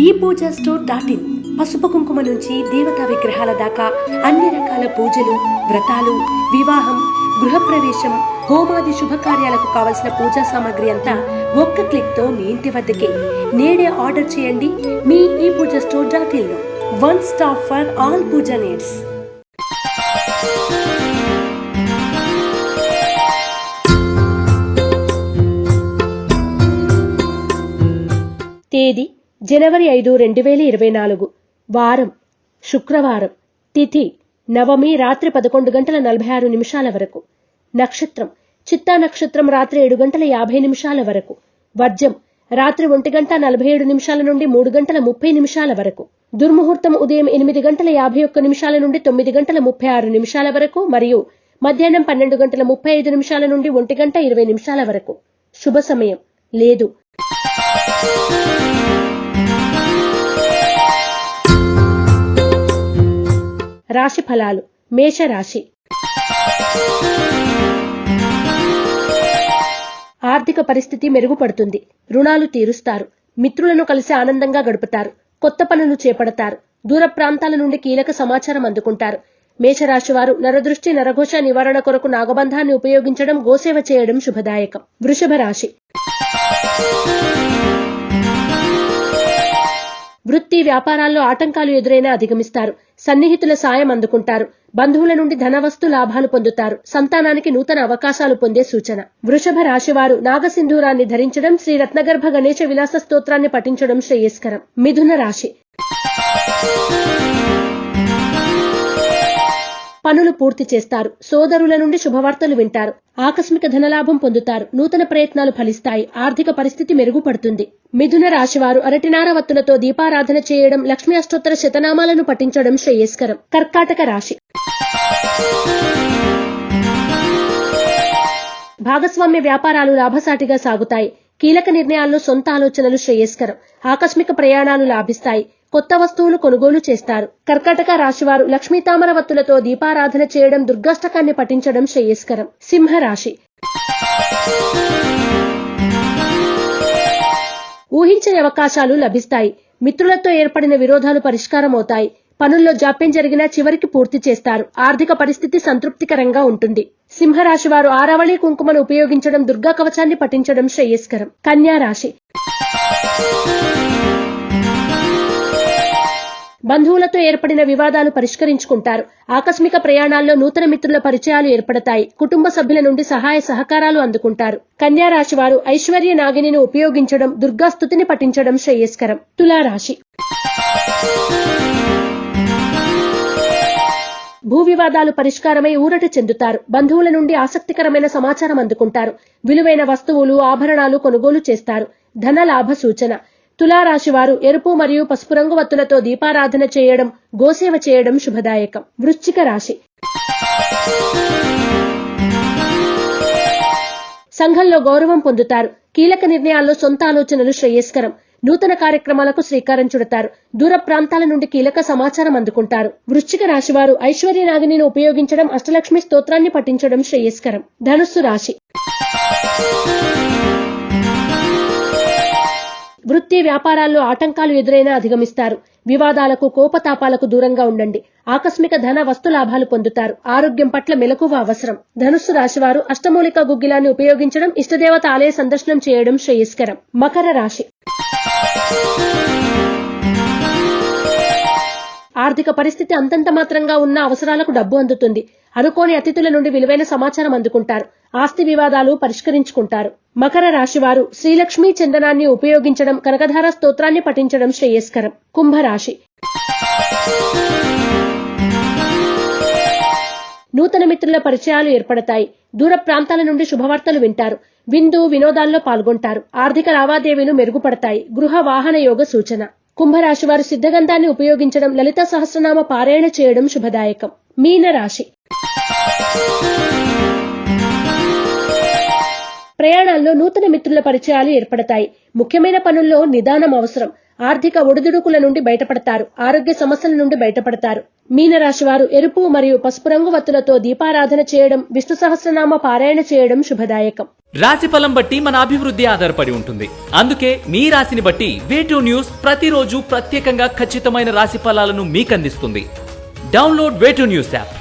ePoojaStore.in పసుపు కుంకుమ నుంచి దేవతా విగ్రహాల దాకా అన్ని రకాల పూజలు, వ్రతాలు, వివాహం, గృహప్రవేశం, హోమాది శుభకార్యాలకు కావలసిన పూజా సామాగ్రి అంతా ఒక్క క్లిక్తో మీ ఇంటి వద్దకే. నేడే ఆర్డర్ చేయండి మీ ePoojaStore.in లో. One stop for all puja needs. తేదీ జనవరి 5, 2024. వారం శుక్రవారం. తిథి నవమి రాత్రి 11:46 వరకు. నక్షత్రం చిత్తా నక్షత్రం రాత్రి 7:50 వరకు. వర్జం రాత్రి 1:47 నుండి 3:30 వరకు. దుర్ముహూర్తం ఉదయం 8:51 నుండి 9:36 వరకు మరియు మధ్యాహ్నం 12:35 నుండి 1:20 వరకు. శుభ సమయం లేదు. రాశి ఫలాలు. మేషరాశి. ఆర్థిక పరిస్థితి మెరుగుపడుతుంది. రుణాలు తీరుస్తారు. మిత్రులను కలిసి ఆనందంగా గడుపుతారు. కొత్త పనులు చేపడతారు. దూర ప్రాంతాల నుండి కీలక సమాచారం అందుకుంటారు. మేషరాశి వారు నరదృష్టి నరఘోష నివారణ కొరకు నాగబంధాన్ని ఉపయోగించడం, గోసేవ చేయడం శుభదాయకం. వృషభ రాశి. వృత్తి వ్యాపారాల్లో ఆటంకాలు ఎదురైనా అధిగమిస్తారు. సన్నిహితుల సాయం అందుకుంటారు. బంధువుల నుండి ధనవస్తు లాభాలు పొందుతారు. సంతానానికి నూతన అవకాశాలు పొందే సూచన. వృషభ రాశివారు నాగసింధూరాన్ని ధరించడం, శ్రీ రత్నగర్భ గణేశ విలాస స్తోత్రాన్ని పఠించడం శ్రేయస్కరం. మిథున రాశి. పనులు పూర్తి చేస్తారు. సోదరుల నుండి శుభవార్తలు వింటారు. ఆకస్మిక ధనలాభం పొందుతారు. నూతన ప్రయత్నాలు ఫలిస్తాయి. ఆర్థిక పరిస్థితి మెరుగుపడుతుంది. మిథున రాశివారు అరటినార వత్తులతో దీపారాధన చేయడం, లక్ష్మీ అష్టోత్తర శతనామాలను పఠించడం శ్రేయస్కరం. కర్కాటక రాశి. భాగస్వామ్య వ్యాపారాలు లాభసాటిగా సాగుతాయి. కీలక నిర్ణయాల్లో సొంత ఆలోచనలు శ్రేయస్కరం. ఆకస్మిక ప్రయాణాలు లాభిస్తాయి. కొత్త వస్తువులు కొనుగోలు చేస్తారు. కర్కాటక రాశివారు లక్ష్మీ తామర వత్తులతో దీపారాధన చేయడం, దుర్గాష్టకాన్ని పఠించడం శ్రేయస్కరం. సింహరాశి. ఊహించని అవకాశాలు లభిస్తాయి. మిత్రులతో ఏర్పడిన విరోధాలు పరిష్కారం అవుతాయి. పనుల్లో జాప్యం జరిగినా చివరికి పూర్తి చేస్తారు. ఆర్థిక పరిస్థితి సంతృప్తికరంగా ఉంటుంది. సింహరాశి వారు ఆరవళి కుంకుమను ఉపయోగించడం, దుర్గా కవచాన్ని పఠించడం శ్రేయస్కరం. కన్యా రాశి. బంధువులతో ఏర్పడిన వివాదాలు పరిష్కరించుకుంటారు. ఆకస్మిక ప్రయాణాల్లో నూతన మిత్రుల పరిచయాలు ఏర్పడతాయి. కుటుంబ సభ్యుల నుండి సహాయ సహకారాలు అందుకుంటారు. కన్యా రాశి వారు ఐశ్వర్య నాగిని ఉపయోగించడం, దుర్గాస్తుతిని పఠించడం శ్రేయస్కరం. తులారాశి. భూ వివాదాలు పరిష్కారమై ఊరట చెందుతారు. బంధువుల నుండి ఆసక్తికరమైన సమాచారం అందుకుంటారు. విలువైన వస్తువులు, ఆభరణాలు కొనుగోలు చేస్తారు. ధన లాభ సూచన. తులారాశి వారు ఎరుపు మరియు పసుపు రంగు వత్తులతో దీపారాధన చేయడం, గోసేవ చేయడం శుభదాయకం. వృశ్చిక రాశి. సంఘంలో గౌరవం పొందుతారు. కీలక నిర్ణయాల్లో సొంత ఆలోచనలు శ్రేయస్కరం. నూతన కార్యక్రమాలకు శ్రీకారం చుడతారు. దూర ప్రాంతాల నుండి కీలక సమాచారం అందుకుంటారు. వృశ్చిక రాశి వారు ఐశ్వర్య నాగిని ఉపయోగించడం, అష్టలక్ష్మి స్తోత్రాన్ని పఠించడం శ్రేయస్కరం. ధనుస్సు రాశి. వృత్తి వ్యాపారాల్లో ఆటంకాలు ఎదురైనా అధిగమిస్తారు. వివాదాలకు, కోపతాపాలకు దూరంగా ఉండండి. ఆకస్మిక ధన వస్తు లాభాలు పొందుతారు. ఆరోగ్యం పట్ల మెలకువ అవసరం. ధనుస్సు రాశివారు అష్టమూలిక గుగ్గిలాన్ని ఉపయోగించడం, ఇష్టదేవత ఆలయ సందర్శనం చేయడం శ్రేయస్కరం. మకర రాశి. ఆర్థిక పరిస్థితి అంతంత మాత్రంగా ఉన్న అవసరాలకు డబ్బు అందుతుంది. అనుకోని అతిథుల నుండి విలువైన సమాచారం అందుకుంటారు. ఆస్తి వివాదాలు పరిష్కరించుకుంటారు. మకర రాశివారు శ్రీలక్ష్మీ చందనాన్ని ఉపయోగించడం, కనకధార స్తోత్రాన్ని పఠించడం శ్రేయస్కరం. కుంభరాశి. నూతన మిత్రుల పరిచయాలు ఏర్పడతాయి. దూర ప్రాంతాల నుండి శుభవార్తలు వింటారు. విందు వినోదాల్లో పాల్గొంటారు. ఆర్థిక లావాదేవీలు మెరుగుపడతాయి. గృహ వాహన యోగ సూచన. కుంభరాశి వారు సిద్ధగంధాన్ని ఉపయోగించడం, లలిత సహస్రనామ పారాయణ చేయడం శుభదాయకం. మీనరాశి. ప్రయాణాల్లో నూతన మిత్రుల పరిచయాలు ఏర్పడతాయి. ముఖ్యమైన పనుల్లో నిదానం అవసరం. ఆర్థిక ఒడిదుడుకుల నుండి బయటపడతారు. ఆరోగ్య సమస్యల నుండి బయటపడతారు. మీనరాశి వారు ఎరుపు మరియు పసుపు రంగు వత్తులతో దీపారాధన చేయడం, విష్ణు సహస్రనామ పారాయణ చేయడం శుభదాయకం. రాశిఫలం బట్టి మన అభివృద్ధి ఆధారపడి ఉంటుంది. అందుకే మీ రాశిని బట్టి వే2 న్యూస్ ప్రతిరోజు ప్రత్యేకంగా ఖచ్చితమైన రాశి ఫలాలను మీకు అందిస్తుంది. Download Way2News app.